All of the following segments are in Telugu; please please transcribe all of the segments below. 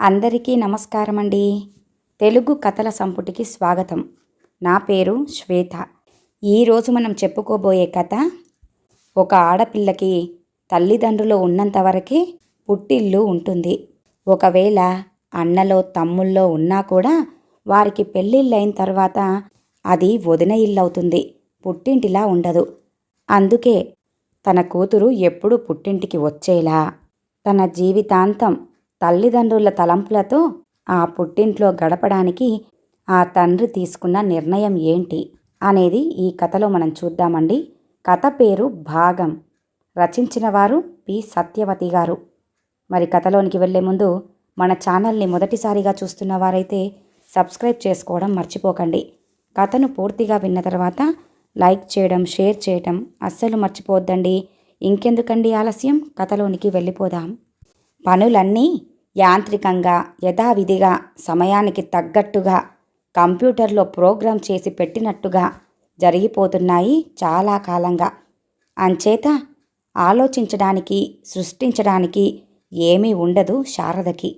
అందరికీ నమస్కారం అండి. తెలుగు కథల సంపుటికి స్వాగతం. నా పేరు శ్వేత. ఈరోజు మనం చెప్పుకోబోయే కథ, ఒక ఆడపిల్లకి తల్లిదండ్రులు ఉన్నంత వరకే పుట్టిల్లు ఉంటుంది. ఒకవేళ అన్నలో తమ్ముళ్ళో ఉన్నా కూడా వారికి పెళ్ళిళ్ళైన తర్వాత అది వదిన ఇల్లు అవుతుంది, పుట్టింటిలా ఉండదు. అందుకే తన కూతురు ఎప్పుడూ పుట్టింటికి వచ్చేలా, తన జీవితాంతం తల్లిదండ్రుల తలంపులతో ఆ పుట్టింట్లో గడపడానికి ఆ తండ్రి తీసుకున్న నిర్ణయం ఏంటి అనేది ఈ కథలో మనం చూద్దామండి. కథ పేరు భాగం. రచించిన వారు పి సత్యవతి గారు. మరి కథలోనికి వెళ్ళే ముందు మన ఛానల్ని మొదటిసారిగా చూస్తున్న వారైతే సబ్స్క్రైబ్ చేసుకోవడం మర్చిపోకండి. కథను పూర్తిగా విన్న తర్వాత లైక్ చేయడం, షేర్ చేయడం అస్సలు మర్చిపోవద్దండి. ఇంకెందుకండి ఆలస్యం, కథలోనికి వెళ్ళిపోదాం. పనులన్నీ యాంత్రికంగా, యథావిధిగా, సమయానికి తగ్గట్టుగా, కంప్యూటర్లో ప్రోగ్రామ్ చేసి పెట్టినట్టుగా జరిగిపోతున్నాయి చాలా కాలంగా. అంచేత ఆలోచించడానికి, సృష్టించడానికి ఏమీ ఉండదు శారదకి.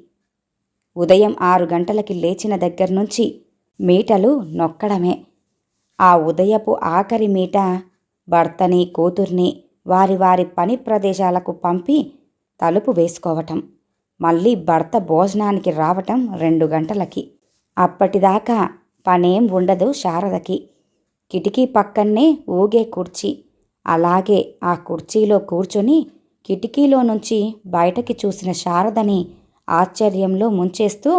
ఉదయం 6 గంటలకి లేచిన దగ్గర నుంచి మీటలు నొక్కడమే. ఆ ఉదయపు ఆఖరి మీట భర్తని, కూతుర్ని వారి వారి పని ప్రదేశాలకు పంపి తలుపు వేసుకోవటం. మళ్ళీ భర్త భోజనానికి రావటం 2 గంటలకి. అప్పటిదాకా పనేం ఉండదు శారదకి. కిటికీ పక్కన్నే ఊగే కుర్చీ. అలాగే ఆ కుర్చీలో కూర్చొని కిటికీలో నుంచి బయటకి చూసిన శారదని ఆశ్చర్యంలో ముంచేస్తూ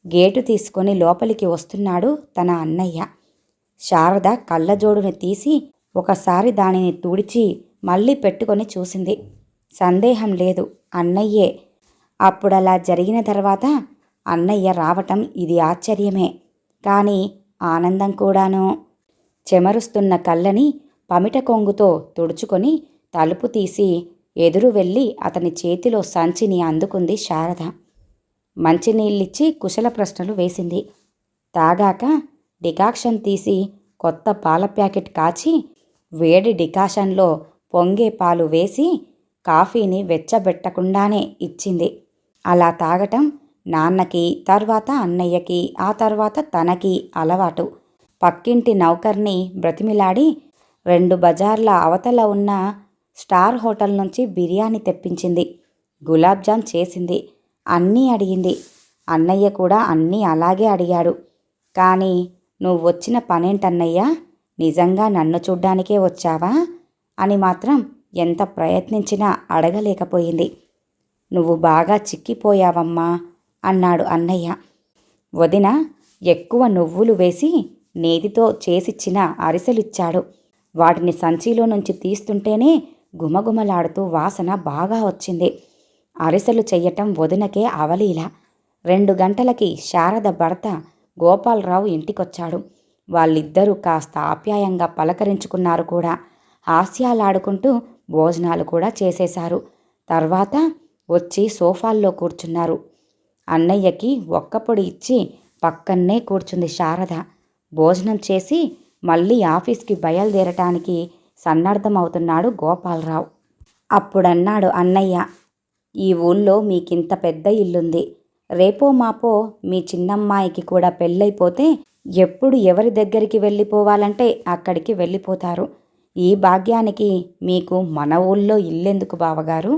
గేటు తీసుకొని లోపలికి వస్తున్నాడు తన అన్నయ్య. శారద కళ్ళజోడుని తీసి ఒకసారి దానిని తుడిచి మళ్ళీ పెట్టుకొని చూసింది. సందేహం లేదు, అన్నయ్యే. అప్పుడలా జరిగిన తర్వాత అన్నయ్య రావటం ఇది ఆశ్చర్యమే, కానీ ఆనందం కూడాను. చెమరుస్తున్న కళ్ళని పమిట కొంగుతో తుడుచుకొని తలుపు తీసి ఎదురు వెళ్ళి అతని చేతిలో సంచిని అందుకుంది శారద. మంచినీళ్ళిచ్చి కుశల ప్రశ్నలు వేసింది. తాగాక డికాక్షన్ తీసి కొత్త పాల ప్యాకెట్ కాచి వేడి డికాషన్లో పొంగే పాలు వేసి కాఫీని వెచ్చబెట్టకుండానే ఇచ్చింది. అలా తాగటం నాన్నకి, తర్వాత అన్నయ్యకి, ఆ తర్వాత తనకి అలవాటు. పక్కింటి నౌకర్ని బ్రతిమిలాడి 2 బజార్ల అవతల ఉన్న స్టార్ హోటల్ నుంచి బిర్యానీ తెప్పించింది. గులాబ్జామ్ చేసింది. అన్నీ అడిగింది. అన్నయ్య కూడా అన్నీ అలాగే అడిగాడు. కానీ నువ్వొచ్చిన పనేంటన్నయ్యా, నిజంగా నన్ను చూడ్డానికే వచ్చావా అని మాత్రం ఎంత ప్రయత్నించినా అడగలేకపోయింది. నువ్వు బాగా చిక్కిపోయావమ్మా అన్నాడు అన్నయ్య. వదిన ఎక్కువ నువ్వులు వేసి నేతితో చేసిచ్చిన అరిసెలిచ్చాడు. వాటిని సంచిలో నుంచి తీస్తుంటేనే గుమగుమలాడుతూ వాసన బాగా వచ్చింది. అరిసెలు చెయ్యటం వదినకే అవలీల. 2 గంటలకి శారద భర్త గోపాలరావు ఇంటికొచ్చాడు. వాళ్ళిద్దరూ కాస్త ఆప్యాయంగా పలకరించుకున్నారు కూడా. హాస్యాలాడుకుంటూ భోజనాలు కూడా చేసేశారు. తర్వాత వచ్చి సోఫాల్లో కూర్చున్నారు. అన్నయ్యకి ఒక్కపొడి ఇచ్చి పక్కన్నే కూర్చుంది శారద. భోజనం చేసి మళ్ళీ ఆఫీస్కి బయలుదేరటానికి సన్నద్ధమవుతున్నాడు గోపాలరావు. అప్పుడన్నాడు అన్నయ్య, ఈ ఊళ్ళో మీకింత పెద్ద ఇల్లుంది. రేపో మాపో మీ చిన్నమ్మాయికి కూడా పెళ్ళైపోతే ఎప్పుడు ఎవరి దగ్గరికి వెళ్ళిపోవాలంటే అక్కడికి వెళ్ళిపోతారు. ఈ భాగ్యానికి మీకు మన ఊళ్ళో ఇల్లెందుకు బావగారు?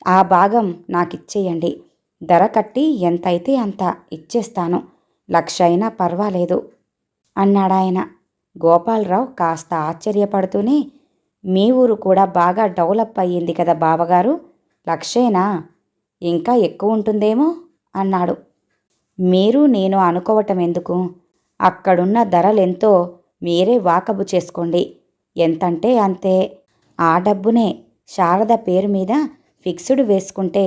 ఆ భాగం నాకిచ్చేయండి. ధర కట్టి ఎంతైతే అంత ఇచ్చేస్తాను, 1,00,000 అయినా పర్వాలేదు అన్నాడాయన. గోపాలరావు కాస్త ఆశ్చర్యపడుతూనే, మీ ఊరు కూడా బాగా డెవలప్ అయ్యింది కదా బావగారు, 1,00,000 ఇంకా ఎక్కువ ఉంటుందేమో అన్నాడు. మీరు నేను అనుకోవటం ఎందుకు? అక్కడున్న ధరలెంతో మీరే వాకబు చేసుకోండి. ఎంతంటే అంతే. ఆ డబ్బునే శారద పేరు మీద ఫిక్స్డ్ వేసుకుంటే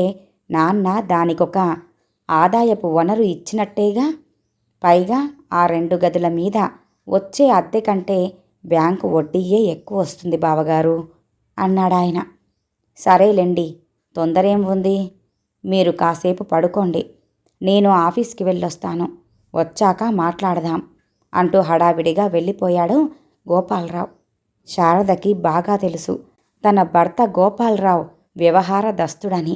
నాన్న దానికొక ఆదాయపు వనరు ఇచ్చినట్టేగా. పైగా ఆ 2 గదుల మీద వచ్చే అద్దె కంటే బ్యాంకు వడ్డీయే ఎక్కువ వస్తుంది బావగారు అన్నాడాయన. సరేలేండి, తొందరేం ఉంది. మీరు కాసేపు పడుకోండి, నేను ఆఫీస్కి వెళ్ళొస్తాను, వచ్చాక మాట్లాడదాం అంటూ హడావిడిగా వెళ్ళిపోయాడు గోపాలరావు. శారదకి బాగా తెలుసు తన భర్త గోపాలరావు వ్యవహారదస్తుడని.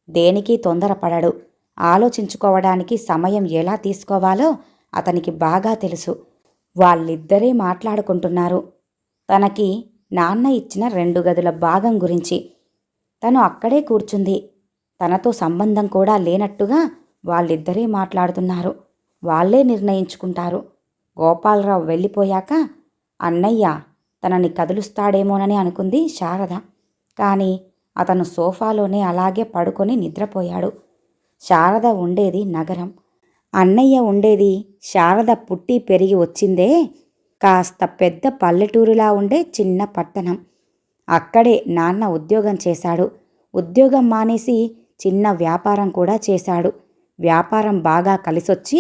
దేనికి తొందరపడడు. ఆలోచించుకోవడానికి సమయం ఎలా తీసుకోవాలో అతనికి బాగా తెలుసు. వాళ్ళిద్దరే మాట్లాడుకుంటున్నారు. తనకి నాన్న ఇచ్చిన 2 గదుల భాగం గురించి. తను అక్కడే కూర్చుంది. తనతో సంబంధం కూడా లేనట్టుగా వాళ్ళిద్దరే మాట్లాడుతున్నారు. వాళ్ళే నిర్ణయించుకుంటారు. గోపాలరావు వెళ్ళిపోయాక అన్నయ్య తనని కదులుస్తాడేమోనని అనుకుంది శారద. కానీ అతను సోఫాలోనే అలాగే పడుకొని నిద్రపోయాడు. శారద ఉండేది నగరం. అన్నయ్య ఉండేది శారద పుట్టి పెరిగి వచ్చిందే కాస్త పెద్ద పల్లెటూరులా ఉండే చిన్న పట్టణం. అక్కడే నాన్న ఉద్యోగం చేశాడు. ఉద్యోగం మానేసి చిన్న వ్యాపారం కూడా చేశాడు. వ్యాపారం బాగా కలిసొచ్చి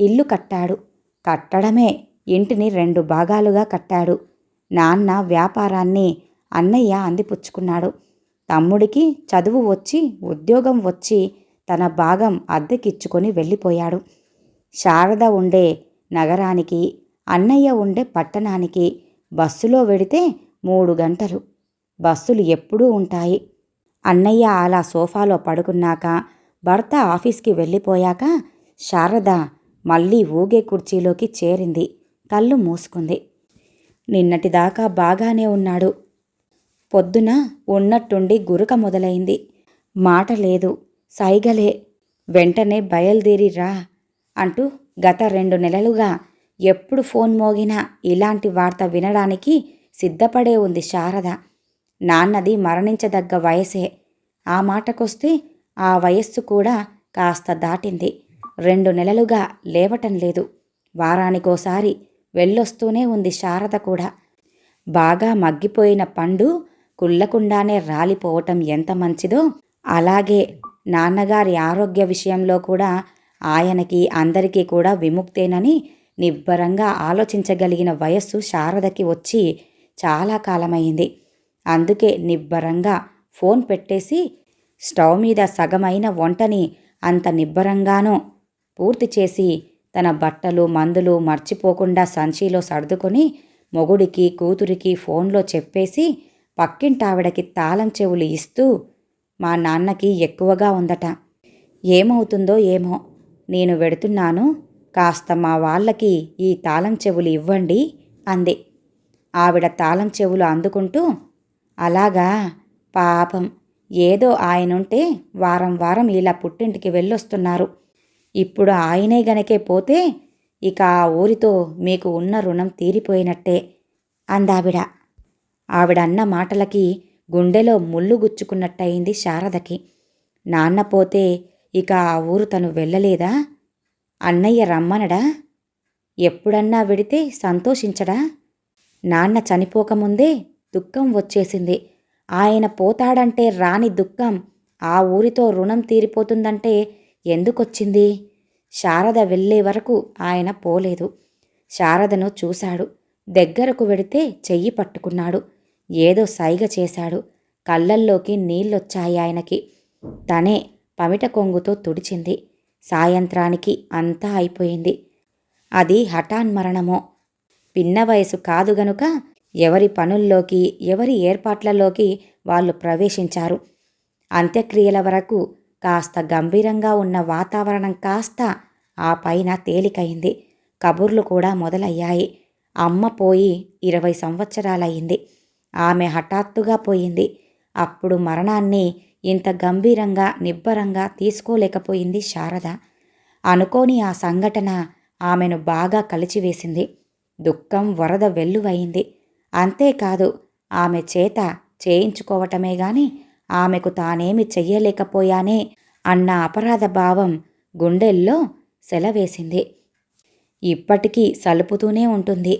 ఇల్లు కట్టాడు. కట్టడమే, ఇంటిని 2 భాగాలుగా కట్టాడు. నాన్న వ్యాపారాన్ని అన్నయ్య అందిపుచ్చుకున్నాడు. తమ్ముడికి చదువు వచ్చి ఉద్యోగం వచ్చి తన భాగం అద్దెకిచ్చుకొని వెళ్ళిపోయాడు. శారద ఉండే నగరానికి, అన్నయ్య ఉండే పట్టణానికి బస్సులో వెడితే 3 గంటలు. బస్సులు ఎప్పుడూ ఉంటాయి. అన్నయ్య అలా సోఫాలో పడుకున్నాక, భర్త ఆఫీస్కి వెళ్ళిపోయాక శారద మళ్ళీ ఊగే కుర్చీలోకి చేరింది. కళ్ళు మూసుకుంది. నిన్నటిదాకా బాగానే ఉన్నాడు. పొద్దున ఉన్నట్టుండి గురక మొదలైంది. మాట లేదు, సైగలే. వెంటనే బయలుదేరి రా అంటూ గత 2 నెలలుగా ఎప్పుడు ఫోన్ మోగినా ఇలాంటి వార్త వినడానికి సిద్ధపడే ఉంది శారద. నాన్నది మరణించదగ్గ వయసే. ఆ మాటకొస్తే ఆ వయస్సు కూడా కాస్త దాటింది. 2 నెలలుగా లేవటం లేదు. వారానికోసారి వెళ్ళొస్తూనే ఉంది శారద కూడా. బాగా మగ్గిపోయిన పండు కుళ్ళకుండానే రాలిపోవటం ఎంత మంచిదో, అలాగే నాన్నగారి ఆరోగ్య విషయంలో కూడా ఆయనకి అందరికీ కూడా విముక్తేనని నిబ్బరంగా ఆలోచించగలిగిన వయస్సు శారదకి వచ్చి చాలా కాలమైంది. అందుకే నిబ్బరంగా ఫోన్ పెట్టేసి స్టవ్ మీద సగమైన వంటని అంత నిబ్బరంగానూ పూర్తి చేసి తన బట్టలు మందులు మర్చిపోకుండా సంచిలో సర్దుకొని మొగుడికి కూతురికి ఫోన్లో చెప్పేసి పక్కింటావిడకి తాళం చెవులు ఇస్తూ, మా నాన్నకి ఎక్కువగా ఉందట, ఏమవుతుందో ఏమో, నేను వెడుతున్నాను, కాస్త మా వాళ్ళకి ఈ తాళం చెవులు ఇవ్వండి అంది. ఆవిడ తాళం చెవులు అందుకుంటూ, అలాగా, పాపం, ఏదో ఆయనుంటే వారం వారం ఇలా పుట్టింటికి వెళ్ళొస్తున్నారు. ఇప్పుడు ఆయనే గనకే పోతే ఇక ఆ ఊరితో మీకు ఉన్న రుణం తీరిపోయినట్టే అందావిడ. ఆవిడన్న మాటలకి గుండెలో ముళ్ళు గుచ్చుకున్నట్టయింది శారదకి. నాన్న పోతే ఇక ఆ ఊరు తను వెళ్ళలేదా? అన్నయ్య రమ్మనడా? ఎప్పుడన్నా వెడితే సంతోషించడా? నాన్న చనిపోకముందే దుఃఖం వచ్చేసింది. ఆయన పోతాడంటే రాని దుఃఖం ఆ ఊరితో రుణం తీరిపోతుందంటే ఎందుకొచ్చింది? శారద వెళ్ళే వరకు ఆయన పోలేదు. శారదను చూశాడు. దగ్గరకు వెడితే చెయ్యి పట్టుకున్నాడు. ఏదో సైగ చేశాడు. కళ్ళల్లోకి నీళ్ళొచ్చాయి ఆయనకి. తనే పమిట కొంగుతో తుడిచింది. సాయంత్రానికి అంతా అయిపోయింది. అది హఠాన్మరణమో, పిన్న వయసు కాదు గనుక ఎవరి పనుల్లోకి ఎవరి ఏర్పాట్లలోకి వాళ్ళు ప్రవేశించారు. అంత్యక్రియల వరకు కాస్త గంభీరంగా ఉన్న వాతావరణం కాస్త ఆ పైన తేలికయింది. కబుర్లు కూడా మొదలయ్యాయి. అమ్మ పోయి 20 సంవత్సరాలయ్యింది. ఆమె హఠాత్తుగా పోయింది. అప్పుడు మరణాన్ని ఇంత గంభీరంగా నిబ్బరంగా తీసుకోలేకపోయింది శారద. అనుకోని ఆ సంఘటన ఆమెను బాగా కలిచివేసింది. దుఃఖం వరద వెల్లువయింది. అంతేకాదు, ఆమె చేత చేయించుకోవటమే గాని ఆమెకు తానేమి చెయ్యలేకపోయానే అన్న అపరాధ భావం గుండెల్లో సెలవేసింది. ఇప్పటికీ సలుపుతూనే ఉంటుంది.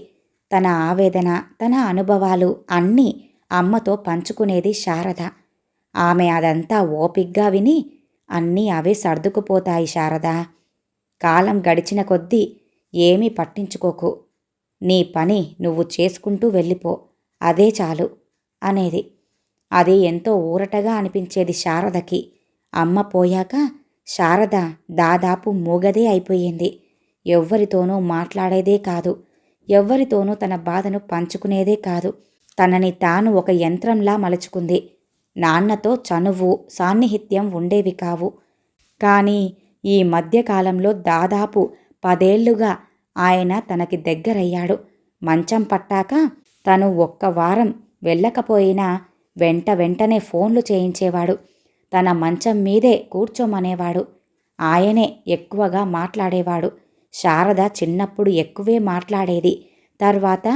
తన ఆవేదన, తన అనుభవాలు అన్నీ అమ్మతో పంచుకునేది శారద. ఆమె అదంతా ఓపిగ్గా విని, అన్నీ అవే సర్దుకుపోతాయి శారదా, కాలం గడిచిన కొద్దీ ఏమీ పట్టించుకోకు, నీ పని నువ్వు చేసుకుంటూ వెళ్ళిపో, అదే చాలు అనేది. అది ఎంతో ఊరటగా అనిపించేది శారదకి. అమ్మ పోయాక శారద దాదాపు మూగదే అయిపోయింది. ఎవ్వరితోనూ మాట్లాడేదే కాదు. ఎవ్వరితోనూ తన బాధను పంచుకునేదే కాదు. తనని తాను ఒక యంత్రంలా మలుచుకుంది. నాన్నతో చనువు సాన్నిహిత్యం ఉండేవి కావు. కానీ ఈ మధ్యకాలంలో దాదాపు 10 ఏళ్లుగా ఆయన తనకి దగ్గరయ్యాడు. మంచం పట్టాక తను ఒక్క వారం వెళ్ళకపోయినా వెంటనే ఫోన్లు చేయించేవాడు. తన మంచం మీదే కూర్చోమనేవాడు. ఆయనే ఎక్కువగా మాట్లాడేవాడు. శారద చిన్నప్పుడు ఎక్కువే మాట్లాడేది. తర్వాత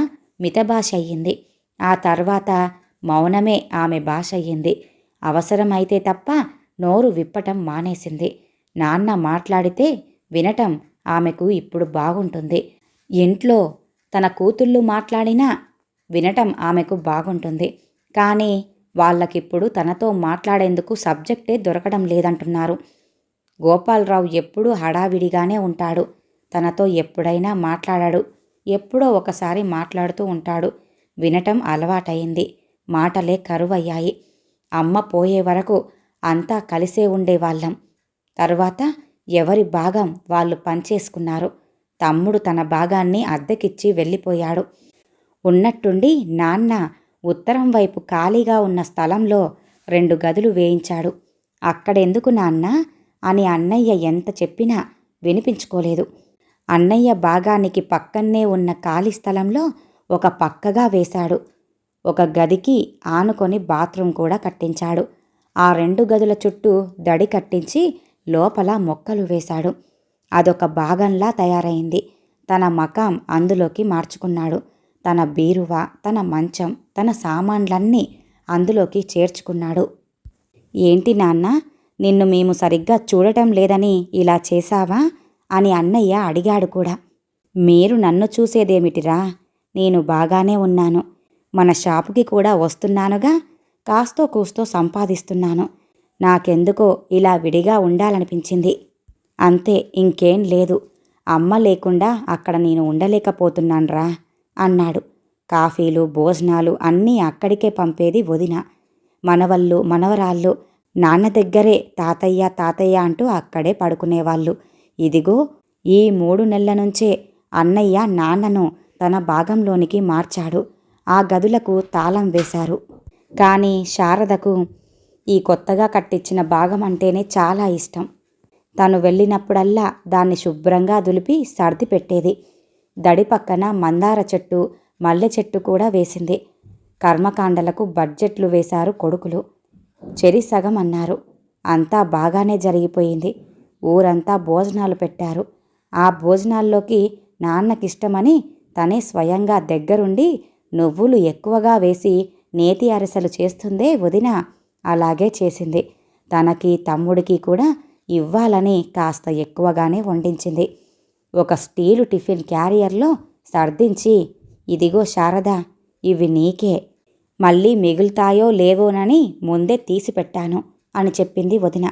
మితభాష అయ్యింది. ఆ తర్వాత మౌనమే ఆమె భాష అయ్యింది. అవసరమైతే తప్ప నోరు విప్పటం మానేసింది. నాన్న మాట్లాడితే వినటం ఆమెకు ఇప్పుడు బాగుంటుంది. ఇంట్లో తన కూతుళ్ళు మాట్లాడినా వినటం ఆమెకు బాగుంటుంది. కానీ వాళ్ళకిప్పుడు తనతో మాట్లాడేందుకు సబ్జెక్టే దొరకడం లేదంటున్నారు. గోపాలరావు ఎప్పుడూ హడావిడిగానే ఉంటాడు. తనతో ఎప్పుడైనా మాట్లాడాడు. ఎప్పుడో ఒకసారి మాట్లాడుతూ ఉంటాడు. వినటం అలవాటయింది. మాటలే కరువయ్యాయి. అమ్మ పోయే వరకు అంతా కలిసే ఉండేవాళ్ళం. తర్వాత ఎవరి భాగం వాళ్ళు పంచేసుకున్నారు. తమ్ముడు తన భాగాన్ని అద్దెకిచ్చి వెళ్ళిపోయాడు. ఉన్నట్టుండి నాన్న ఉత్తరం వైపు ఖాళీగా ఉన్న స్థలంలో 2 గదులు వేయించాడు. అక్కడెందుకు నాన్నా అని అన్నయ్య ఎంత చెప్పినా వినిపించుకోలేదు. అన్నయ్య భాగానికి పక్కన్నే ఉన్న ఖాళీ స్థలంలో ఒక పక్కగా వేశాడు. ఒక గదికి ఆనుకొని బాత్రూం కూడా కట్టించాడు. ఆ 2 గదుల చుట్టూ దడి కట్టించి లోపల మొక్కలు వేశాడు. అదొక భాగంలా తయారైంది. తన మకాం అందులోకి మార్చుకున్నాడు. తన బీరువా, తన మంచం, తన సామాన్లన్నీ అందులోకి చేర్చుకున్నాడు. ఏంటి నాన్న, నిన్ను మేము సరిగ్గా చూడటం లేదని ఇలా చేశావా అని అన్నయ్య అడిగాడు కూడా. మీరు నన్ను చూసేదేమిటిరా, నేను బాగానే ఉన్నాను. మన షాపుకి కూడా వస్తున్నానుగా, కాస్తో కూస్తో సంపాదిస్తున్నాను. నాకెందుకో ఇలా విడిగా ఉండాలనిపించింది. అంతే, ఇంకేం లేదు. అమ్మ లేకుండా అక్కడ నేను ఉండలేకపోతున్నాన్రా అన్నాడు. కాఫీలు, భోజనాలు అన్నీ అక్కడికే పంపేది వదిన. మనవళ్ళు, మనవరాళ్ళు నాన్న దగ్గరే తాతయ్య అంటూ అక్కడే పడుకునేవాళ్ళు. ఇదిగో ఈ 3 నెలల నుంచే అన్నయ్య నాన్నను తన భాగంలోనికి మార్చాడు. ఆ గదులకు తాళం వేశారు. కానీ శారదకు ఈ కొత్తగా కట్టించిన భాగం అంటేనే చాలా ఇష్టం. తను వెళ్ళినప్పుడల్లా దాన్ని శుభ్రంగా దులిపి సర్ది పెట్టేది. దడి పక్కన మందార చెట్టు, మల్లె చెట్టు కూడా వేసింది. కర్మకాండలకు బడ్జెట్లు వేశారు కొడుకులు. చెరి సగం అన్నారు. అంతా బాగానే జరిగిపోయింది. ఊరంతా భోజనాలు పెట్టారు. ఆ భోజనాల్లోకి నాన్నకిష్టమని తనే స్వయంగా దగ్గరుండి నువ్వులు ఎక్కువగా వేసి నేతి అరిసెలు చేస్తుందే వదిన, అలాగే చేసింది. తనకి తమ్ముడికి కూడా ఇవ్వాలని కాస్త ఎక్కువగానే వండించింది. ఒక స్టీలు టిఫిన్ క్యారియర్లో సర్దించి, ఇదిగో శారదా, ఇవి నీకే, మళ్ళీ మిగులుతాయో లేవోనని ముందే తీసిపెట్టాను అని చెప్పింది వదిన.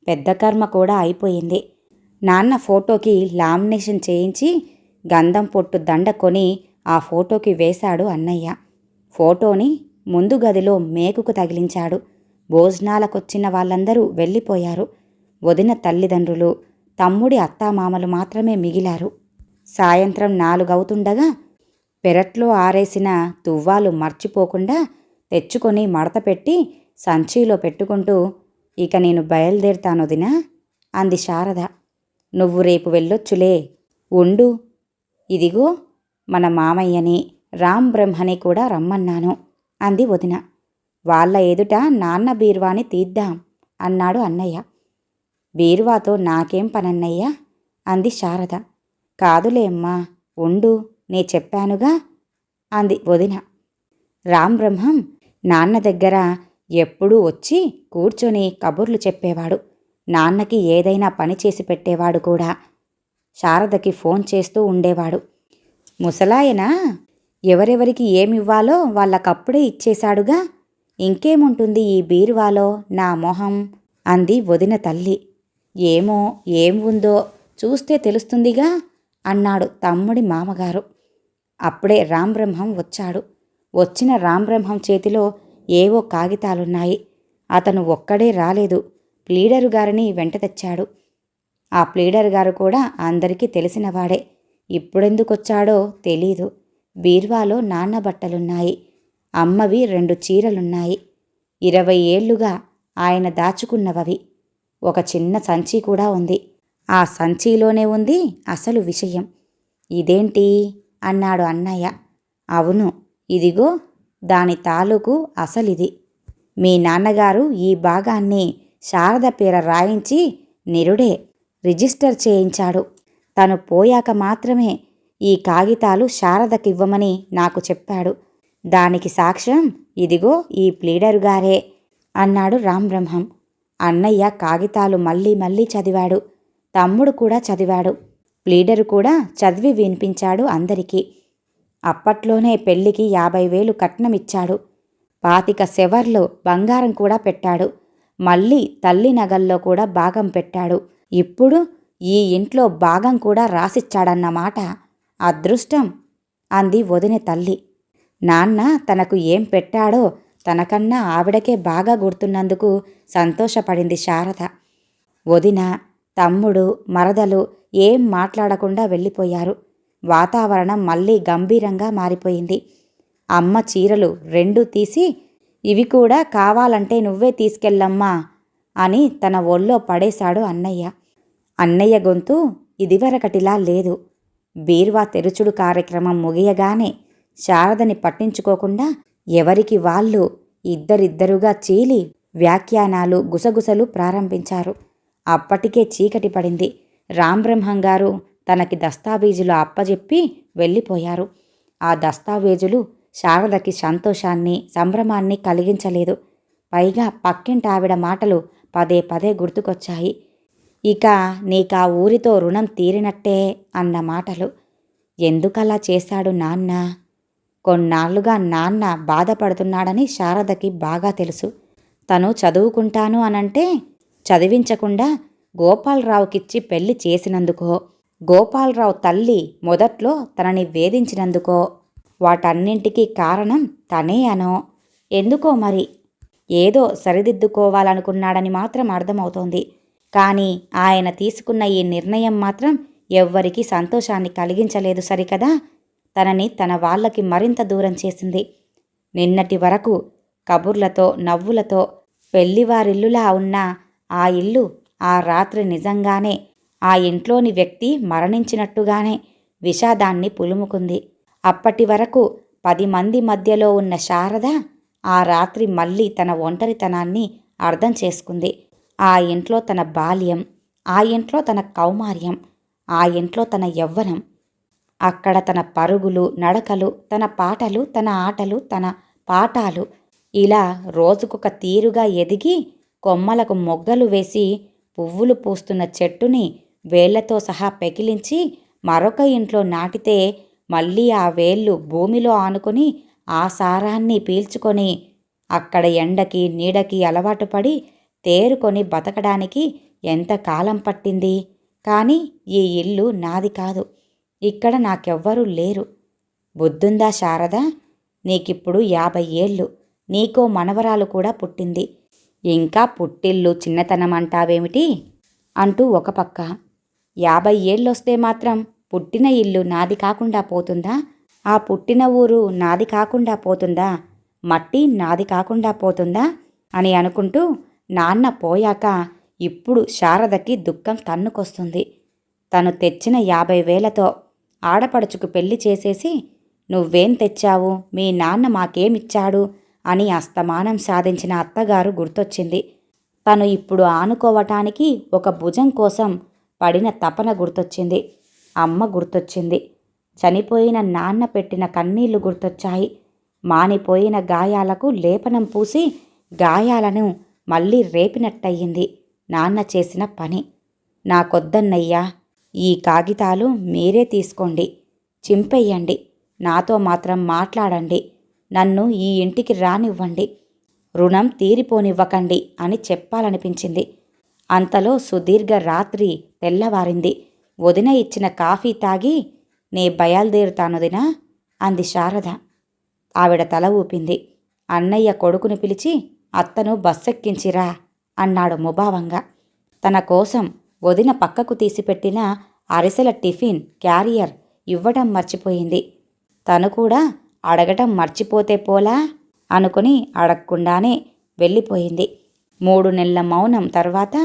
పెద్ద కర్మ కూడా అయిపోయింది. నాన్న ఫోటోకి లామినేషన్ చేయించి గంధం పొట్టు దండ కొని ఆ ఫోటోకి వేశాడు అన్నయ్య. ఫోటోని ముందు గదిలో మేకుకు తగిలించాడు. భోజనాలకొచ్చిన వాళ్ళందరూ వెళ్ళిపోయారు. వదిన తల్లిదండ్రులు, తమ్ముడి అత్తామామలు మాత్రమే మిగిలారు. సాయంత్రం 4 అవుతుండగా పెరట్లో ఆరేసిన తువ్వాలు మర్చిపోకుండా తెచ్చుకొని మడతపెట్టి సంచిలో పెట్టుకుంటూ, ఇక నేను బయలుదేరుతానొదినా అంది శారద. నువ్వు రేపు వెళ్ళొచ్చులే, ఉండు. ఇదిగో మన మామయ్యని, రామ్ బ్రహ్మని కూడా రమ్మన్నాను అంది వదిన. వాళ్ళ ఎదుట నాన్న బీరువాని తీద్దాం అన్నాడు అన్నయ్య. బీరువాతో నాకేం పనన్నయ్యా అంది శారద. కాదులే అమ్మా, ఉండు, నే చెప్పానుగా అంది వదిన. రామ్ బ్రహ్మం నాన్న దగ్గర ఎప్పుడూ వచ్చి కూర్చొని కబుర్లు చెప్పేవాడు. నాన్నకి ఏదైనా పని చేసి పెట్టేవాడు కూడా. శారదకి ఫోన్ చేస్తూ ఉండేవాడు. ముసలాయన ఎవరెవరికి ఏమివ్వాలో వాళ్ళకప్పుడే ఇచ్చేశాడుగా, ఇంకేముంటుంది ఈ బీరువాలో నా మొహం అంది వదిన తల్లి. ఏమో ఏం ఉందో చూస్తే తెలుస్తుందిగా అన్నాడు తమ్ముడి మామగారు. అప్పుడే రాంబ్రహ్మం వచ్చాడు. వచ్చిన రాంబ్రహ్మం చేతిలో ఏవో కాగితాలున్నాయి. అతను ఒక్కడే రాలేదు, ప్లీడరు గారిని వెంట తెచ్చాడు. ఆ ప్లీడర్ గారు కూడా అందరికీ తెలిసినవాడే. ఇప్పుడెందుకొచ్చాడో తెలీదు. బీర్వాలో నాన్న బట్టలున్నాయి. అమ్మవి 2 చీరలున్నాయి. 20 ఏళ్లుగా ఆయన దాచుకున్నవవి. ఒక చిన్న సంచి కూడా ఉంది. ఆ సంచిలోనే ఉంది అసలు విషయం. ఇదేంటి అన్నాడు అన్నయ్య. అవును, ఇదిగో దాని తాలూకు అసలిది. మీ నాన్నగారు ఈ భాగాన్ని శారద పేర రాయించి నిరుడే రిజిస్టర్ చేయించాడు. తను పోయాక మాత్రమే ఈ కాగితాలు శారదకివ్వమని నాకు చెప్పాడు. దానికి సాక్ష్యం ఇదిగో ఈ ప్లీడరుగారే అన్నాడు రాంబ్రహ్మం. అన్నయ్య కాగితాలు మళ్ళీ మళ్ళీ చదివాడు. తమ్ముడు కూడా చదివాడు. ప్లీడరు కూడా చదివి వినిపించాడు అందరికీ. అప్పట్లోనే పెళ్లికి 50,000 కట్నమిచ్చాడు. 25 సెవర్లు బంగారం కూడా పెట్టాడు. మళ్ళీ తల్లి నగల్లో కూడా భాగం పెట్టాడు. ఇప్పుడు ఈ ఇంట్లో భాగం కూడా రాసిచ్చాడన్నమాట. అదృష్టం అంది వదిన తల్లి. నాన్న తనకు ఏం పెట్టాడో తనకన్నా ఆవిడకే బాగా గుర్తున్నందుకు సంతోషపడింది శారద. వదిన, తమ్ముడు, మరదలు ఏం మాట్లాడకుండా వెళ్ళిపోయారు. వాతావరణం మళ్ళీ గంభీరంగా మారిపోయింది. అమ్మ చీరలు 2 తీసి, ఇవి కూడా కావాలంటే నువ్వే తీసుకెళ్ళమ్మా అని తన ఒళ్ళో పడేశాడు అన్నయ్య. అన్నయ్య గొంతు ఇదివరకటిలా లేదు. బీర్వా తెరుచుడు కార్యక్రమం ముగియగానే శారదని పట్టించుకోకుండా ఎవరికి వాళ్ళు ఇద్దరిద్దరుగా చీలి వ్యాఖ్యానాలు, గుసగుసలు ప్రారంభించారు. అప్పటికే చీకటి పడింది. రాంబ్రహ్మంగారు తనకి దస్తావేజులు అప్పజెప్పి వెళ్ళిపోయారు. ఆ దస్తావేజులు శారదకి సంతోషాన్ని, సంభ్రమాన్ని కలిగించలేదు. పైగా పక్కింటావిడ మాటలు పదే పదే గుర్తుకొచ్చాయి. ఇక నీకా ఊరితో రుణం తీరినట్టే అన్న మాటలు. ఎందుకలా చేశాడు నాన్న? కొన్నాళ్లుగా నాన్న బాధపడుతున్నాడని శారదకి బాగా తెలుసు. తను చదువుకుంటాను అనంటే చదివించకుండా గోపాలరావుకిచ్చి పెళ్లి చేసినందుకో, గోపాలరావు తల్లి మొదట్లో తనని వేధించినందుకో, వాటన్నింటికీ కారణం తనే అనో ఎందుకో మరి ఏదో సరిదిద్దుకోవాలనుకున్నాడని మాత్రం అర్థమవుతోంది. కానీ ఆయన తీసుకున్న ఈ నిర్ణయం మాత్రం ఎవ్వరికీ సంతోషాన్ని కలిగించలేదు సరికదా. తనని తన వాళ్ళకి మరింత దూరం చేసింది. నిన్నటి వరకు కబుర్లతో, నవ్వులతో పెళ్లివారిల్లులా ఉన్న ఆ ఇల్లు ఆ రాత్రి నిజంగానే ఆ ఇంట్లోని వ్యక్తి మరణించినట్టుగానే విషాదాన్ని పులుముకుంది. అప్పటి వరకు 10 మంది మధ్యలో ఉన్న శారద ఆ రాత్రి మళ్ళీ తన ఒంటరితనాన్ని అర్థం చేసుకుంది. ఆ ఇంట్లో తన బాల్యం, ఆ ఇంట్లో తన కౌమార్యం, ఆ ఇంట్లో తన యవ్వనం, అక్కడ తన పరుగులు, నడకలు, తన పాటలు, తన ఆటలు, తన పాఠాలు ఇలా రోజుకొక తీరుగా ఎదిగి కొమ్మలకు మొగ్గలు వేసి పువ్వులు పూస్తున్న చెట్టుని వేళ్లతో సహా పెకిలించి మరొక ఇంట్లో నాటితే మళ్ళీ ఆ వేళ్ళు భూమిలో ఆనుకొని ఆ సారాన్ని పీల్చుకొని అక్కడ ఎండకి, నీడకి అలవాటు పడి తేరుకొని బతకడానికి ఎంత కాలం పట్టింది. కానీ ఈ ఇల్లు నాది కాదు. ఇక్కడ నాకెవ్వరూ లేరు. బుద్ధుందా శారద? నీకిప్పుడు 50 ఏళ్ళు. నీకో మనవరాలు కూడా పుట్టింది. ఇంకా పుట్టిల్లు చిన్నతనమంటావేమిటి అంటూ ఒక పక్క, 50 ఏళ్ళొస్తే మాత్రం పుట్టిన ఇల్లు నాది కాకుండా పోతుందా? ఆ పుట్టిన ఊరు నాది కాకుండా పోతుందా? మట్టి నాది కాకుండా పోతుందా అని అనుకుంటూ నాన్న పోయాక ఇప్పుడు శారదకి దుఃఖం తన్నుకొస్తుంది. తను తెచ్చిన 50,000తో ఆడపడుచుకు పెళ్లి చేసేసి, నువ్వేం తెచ్చావు, మీ నాన్న మాకేమిచ్చాడు అని అస్తమానం సాధించిన అత్తగారు గుర్తొచ్చింది. తను ఇప్పుడు ఆనుకోవటానికి ఒక భుజం కోసం పడిన తపన గుర్తొచ్చింది. అమ్మ గుర్తొచ్చింది. చనిపోయిన నాన్న పెట్టిన కన్నీళ్లు గుర్తొచ్చాయి. మానిపోయిన గాయాలకు లేపనం పూసి గాయాలను మళ్ళీ రేపినట్టయింది నాన్న చేసిన పని. నాకొద్దన్నయ్యా, ఈ కాగితాలు మీరే తీసుకోండి, చింపెయ్యండి, నాతో మాత్రం మాట్లాడండి, నన్ను ఈ ఇంటికి రానివ్వండి, రుణం తీరిపోనివ్వకండి అని చెప్పాలనిపించింది. అంతలో సుదీర్ఘ రాత్రి తెల్లవారింది. వదిన ఇచ్చిన కాఫీ తాగి నే బయలుదేరుతానొదినా అంది శారద. ఆవిడ తల ఊపింది. అన్నయ్య కొడుకుని పిలిచి అత్తను బస్సెక్కించిరా అన్నాడు ముభావంగా. తన కోసం వదిన పక్కకు తీసిపెట్టిన అరిసెల టిఫిన్ క్యారియర్ ఇవ్వటం మర్చిపోయింది. తను కూడా అడగటం మర్చిపోతే పోలా అనుకుని అడగకుండానే వెళ్ళిపోయింది. 3 నెలల మౌనం తర్వాత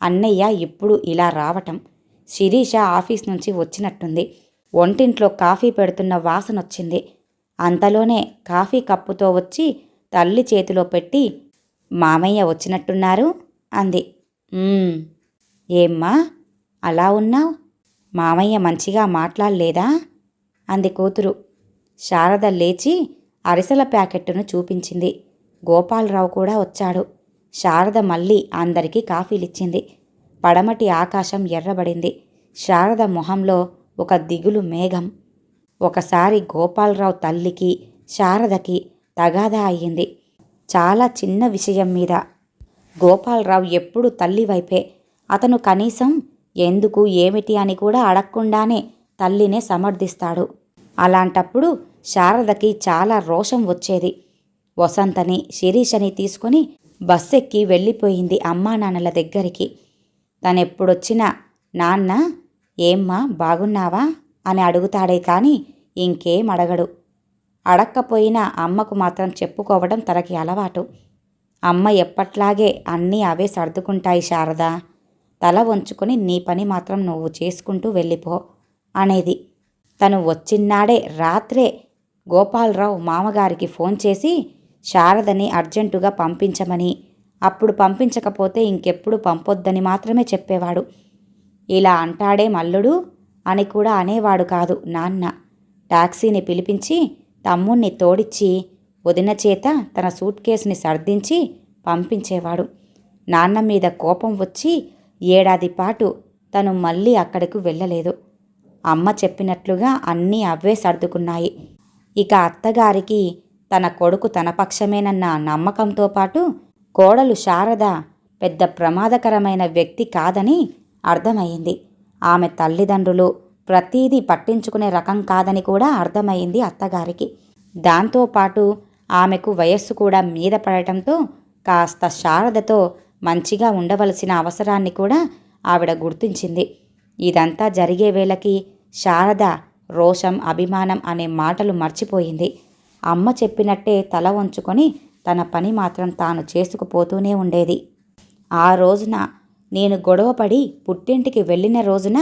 అన్నయ్య ఇప్పుడు ఇలా రావటం, శిరీష ఆఫీస్ నుంచి వచ్చినట్టుంది. వంటింట్లో కాఫీ పెడుతున్న వాసనొచ్చింది. అంతలోనే కాఫీ కప్పుతో వచ్చి తల్లి చేతిలో పెట్టి, మామయ్య వచ్చినట్టున్నారు అంది. ఏమ్మా అలా ఉన్నావు? మామయ్య మంచిగా మాట్లాడలేదా అంది కూతురు. శారద లేచి అరిసెల ప్యాకెట్టును చూపించింది. గోపాలరావు కూడా వచ్చాడు. శారద మళ్ళీ అందరికీ కాఫీలిచ్చింది. పడమటి ఆకాశం ఎర్రబడింది. శారద మొహంలో ఒక దిగులు మేఘం. ఒకసారి గోపాలరావు తల్లికి శారదకి తగాదా అయ్యింది. చాలా చిన్న విషయం మీద. గోపాలరావు ఎప్పుడు తల్లి వైపే. అతను కనీసం ఎందుకు ఏమిటి అని కూడా అడగకుండానే తల్లినే సమర్థిస్తాడు. అలాంటప్పుడు శారదకి చాలా రోషం వచ్చేది. వసంతని శిరీషని తీసుకొని బస్సెక్కి వెళ్ళిపోయింది అమ్మానాన్నల దగ్గరికి. తనెప్పుడొచ్చినా నాన్న ఏమ్మా బాగున్నావా అని అడుగుతాడే కానీ ఇంకేం అడగడు. అడక్కపోయినా అమ్మకు మాత్రం చెప్పుకోవడం తనకి అలవాటు. అమ్మ ఎప్పట్లాగే అన్నీ అవే సర్దుకుంటాయి శారదా, తల వంచుకొని నీ పని మాత్రం నువ్వు చేసుకుంటూ వెళ్ళిపో అనేది. తను వచ్చిన్నాడే రాత్రే గోపాలరావు మామగారికి ఫోన్ చేసి శారదని అర్జెంటుగా పంపించమని, అప్పుడు పంపించకపోతే ఇంకెప్పుడు పంపొద్దని మాత్రమే చెప్పేవాడు. ఇలా అంటాడే మల్లుడు అని కూడా అనేవాడు కాదు నాన్న. టాక్సీని పిలిపించి తమ్ముణ్ణి తోడిచ్చి వదిన చేత తన సూట్ కేసుని సర్దించి పంపించేవాడు. నాన్న మీద కోపం వచ్చి ఏడాది పాటు తను మళ్ళీ అక్కడకు వెళ్ళలేదు. అమ్మ చెప్పినట్లుగా అన్నీ అవే సర్దుకున్నాయి. ఇక అత్తగారికి తన కొడుకు తన పక్షమేనన్న నమ్మకంతో పాటు కోడలు శారద పెద్ద ప్రమాదకరమైన వ్యక్తి కాదని అర్థమయ్యింది. ఆమె తల్లిదండ్రులు ప్రతీదీ పట్టించుకునే రకం కాదని కూడా అర్థమయ్యింది అత్తగారికి. దాంతోపాటు ఆమెకు వయస్సు కూడా మీద పడటంతో కాస్త శారదతో మంచిగా ఉండవలసిన అవసరాన్ని కూడా ఆవిడ గుర్తించింది. ఇదంతా జరిగే వేళకి శారద రోషం, అభిమానం అనే మాటలు మర్చిపోయింది. అమ్మ చెప్పినట్టే తల వంచుకొని తన పని మాత్రం తాను చేసుకుపోతూనే ఉండేది. ఆ రోజున నేను గొడవపడి పుట్టింటికి వెళ్ళిన రోజున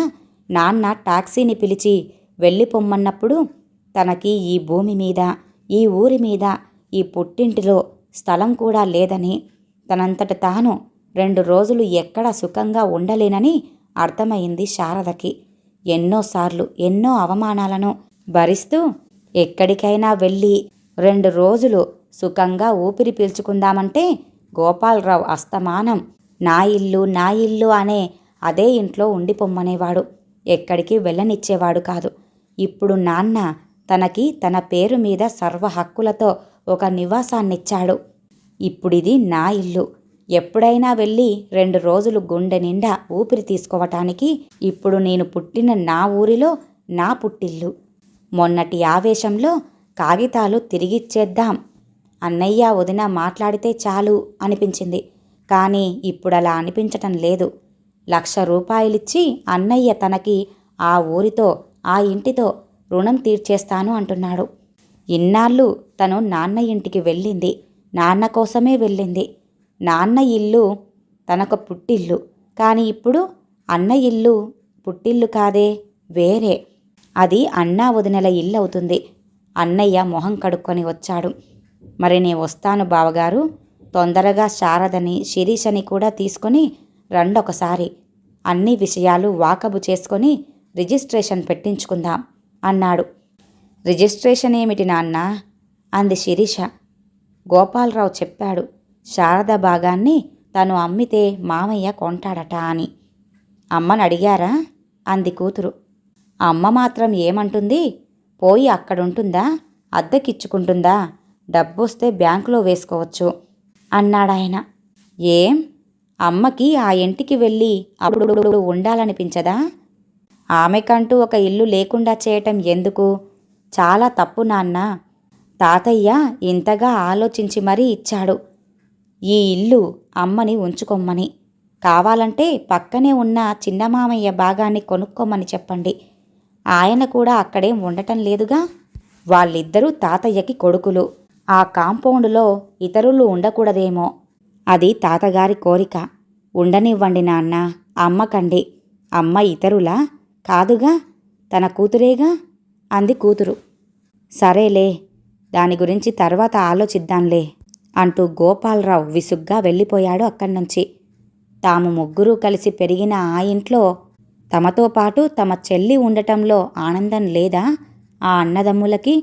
నాన్న టాక్సీని పిలిచి వెళ్ళిపోమ్మన్నప్పుడు తనకి ఈ భూమి మీద, ఈ ఊరి మీద, ఈ పుట్టింటిలో స్థలం కూడా లేదని, తనంతట తాను 2 రోజులు ఎక్కడా సుఖంగా ఉండలేనని అర్థమైంది శారదకి. ఎన్నోసార్లు ఎన్నో అవమానాలను భరిస్తూ ఎక్కడికైనా వెళ్ళి 2 రోజులు సుఖంగా ఊపిరి పీల్చుకుందామంటే గోపాలరావు అస్తమానం నా ఇల్లు నా ఇల్లు అనే అదే ఇంట్లో ఉండిపోమ్మనేవాడు. ఎక్కడికి వెళ్ళనిచ్చేవాడు కాదు. ఇప్పుడు నాన్న తనకి తన పేరు మీద సర్వ హక్కులతో ఒక నివాసాన్నిచ్చాడు. ఇప్పుడిది నా ఇల్లు. ఎప్పుడైనా వెళ్ళి 2 రోజులు గుండె నిండా ఊపిరి తీసుకోవటానికి ఇప్పుడు నేను పుట్టిన నా ఊరిలో నా పుట్టిల్లు. మొన్నటి ఆవేశంలో కాగితాలు తిరిగిచ్చేద్దాం, అన్నయ్య వదిన మాట్లాడితే చాలు అనిపించింది. కానీ ఇప్పుడలా అనిపించటం లేదు. 1,00,000 రూపాయలిచ్చి అన్నయ్య తనకి ఆ ఊరితో ఆ ఇంటితో రుణం తీర్చేస్తాను అంటున్నాడు. ఇన్నాళ్ళు తను నాన్న ఇంటికి వెళ్ళింది నాన్న కోసమే వెళ్ళింది. నాన్న ఇల్లు తనకు పుట్టిల్లు. కానీ ఇప్పుడు అన్న ఇల్లు పుట్టిల్లు కాదే, వేరే. అది అన్నా వదినల ఇల్లు అవుతుంది. అన్నయ్య మొహం కడుక్కొని వచ్చాడు. మరి నేను వస్తాను బావగారు, తొందరగా శారదని శిరీషని కూడా తీసుకొని రండొకసారి. అన్ని విషయాలు వాకబు చేసుకొని రిజిస్ట్రేషన్ పెట్టించుకుందాం అన్నాడు. రిజిస్ట్రేషన్ ఏమిటి నాన్న అంది శిరీష. గోపాలరావు చెప్పాడు శారద భాగాన్ని తను అమ్మితే మామయ్య కొంటాడట అని. అమ్మని అడిగారా అంది కూతురు. అమ్మ మాత్రం ఏమంటుంది? పోయి అక్కడుంటుందా, అద్దెకిచ్చుకుంటుందా, డబ్బొస్తే బ్యాంకులో వేసుకోవచ్చు అన్నాడాయన. ఏం అమ్మకి ఆ ఇంటికి వెళ్ళి అప్పుడు ఉండాలనిపించదా? ఆమెకంటూ ఒక ఇల్లు లేకుండా చేయటం ఎందుకు? చాలా తప్పు నాన్న. తాతయ్య ఇంతగా ఆలోచించి మరీ ఇచ్చాడు ఈ ఇల్లు అమ్మని ఉంచుకోమ్మని. కావాలంటే పక్కనే ఉన్న చిన్నమామయ్య భాగాన్ని కొనుక్కోమని చెప్పండి. ఆయన కూడా అక్కడేం ఉండటం లేదుగా. వాళ్ళిద్దరూ తాతయ్యకి కొడుకులు. ఆ కాంపౌండులో ఇతరులు ఉండకూడదేమో. అది తాతగారి కోరిక. ఉండనివ్వండి నాన్న, అమ్మకండి. అమ్మ ఇతరులా? కాదుగా, తన కూతురేగా అంది కూతురు. సరేలే, దాని గురించి తర్వాత ఆలోచిద్దాంలే అంటూ గోపాలరావు విసుగ్గా వెళ్ళిపోయాడు అక్కడ్నుంచి. తాము ముగ్గురూ కలిసి పెరిగిన ఆ ఇంట్లో తమతో పాటు తమ చెల్లి ఉండటంలో ఆనందం లేదా ఆ అన్నదమ్ములకి?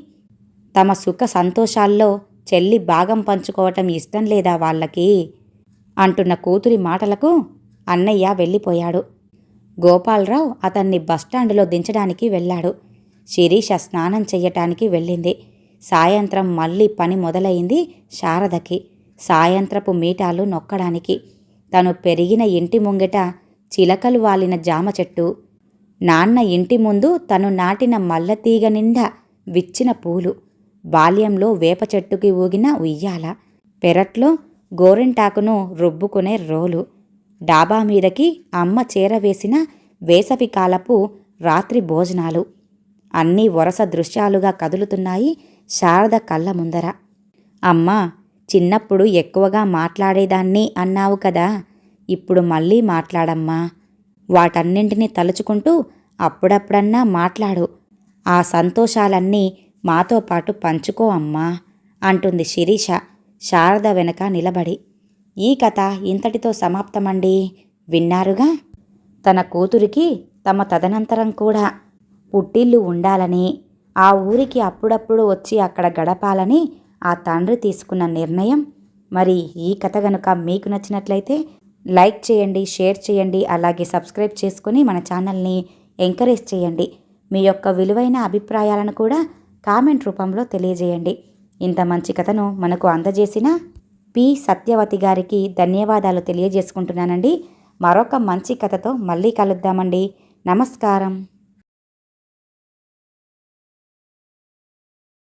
తమ సుఖ సంతోషాల్లో చెల్లి భాగం పంచుకోవటం ఇష్టం లేదా వాళ్ళకి? అంటున్న కూతురి మాటలకు అన్నయ్య వెళ్ళిపోయాడు. గోపాలరావు అతన్ని బస్టాండులో దించడానికి వెళ్ళాడు. శిరీష స్నానం చెయ్యటానికి వెళ్ళింది. సాయంత్రం మళ్ళీ పని మొదలైంది శారదకి. సాయంత్రపు మీటాలు నొక్కడానికి. తను పెరిగిన ఇంటి ముంగిట చిలకలు వాలిన జామ చెట్టు, నాన్న ఇంటి ముందు తను నాటిన మల్లెతీగ నిండా విచ్చిన పూలు, బాల్యంలో వేప చెట్టుకి ఊగిన ఉయ్యాల, పెరట్లో గోరింటాకును రుబ్బుకునే రోలు, డాబా మీదకి అమ్మ చేరవేసిన వేసవికాలపు రాత్రి భోజనాలు అన్నీ వరుస దృశ్యాలుగా కదులుతున్నాయి శారద కళ్ళ ముందర. అమ్మా, చిన్నప్పుడు ఎక్కువగా మాట్లాడేదాన్ని అన్నావు కదా, ఇప్పుడు మళ్ళీ మాట్లాడమ్మా. వాటన్నింటినీ తలుచుకుంటూ అప్పుడప్పుడన్నా మాట్లాడు. ఆ సంతోషాలన్నీ మాతో పాటు పంచుకో అమ్మా అంటుంది శిరీష శారద వెనక నిలబడి. ఈ కథ ఇంతటితో సమాప్తమండి. విన్నారుగా. తన కూతురికి తమ తదనంతరం కూడా పుట్టిల్లు ఉండాలని, ఆ ఊరికి అప్పుడప్పుడు వచ్చి అక్కడ గడపాలని ఆ తండ్రి తీసుకున్న నిర్ణయం. మరి ఈ కథ గనుక మీకు నచ్చినట్లయితే లైక్ చేయండి, షేర్ చేయండి, అలాగే సబ్స్క్రైబ్ చేసుకుని మన ఛానల్ని ఎంకరేజ్ చేయండి. మీ యొక్క విలువైన అభిప్రాయాలను కూడా కామెంట్ రూపంలో తెలియజేయండి. ఇంత మంచి కథను మనకు అందజేసిన పి సత్యవతి గారికి ధన్యవాదాలు తెలియజేసుకుంటున్నానండి. మరొక మంచి కథతో మళ్ళీ కలుద్దామండి. నమస్కారం.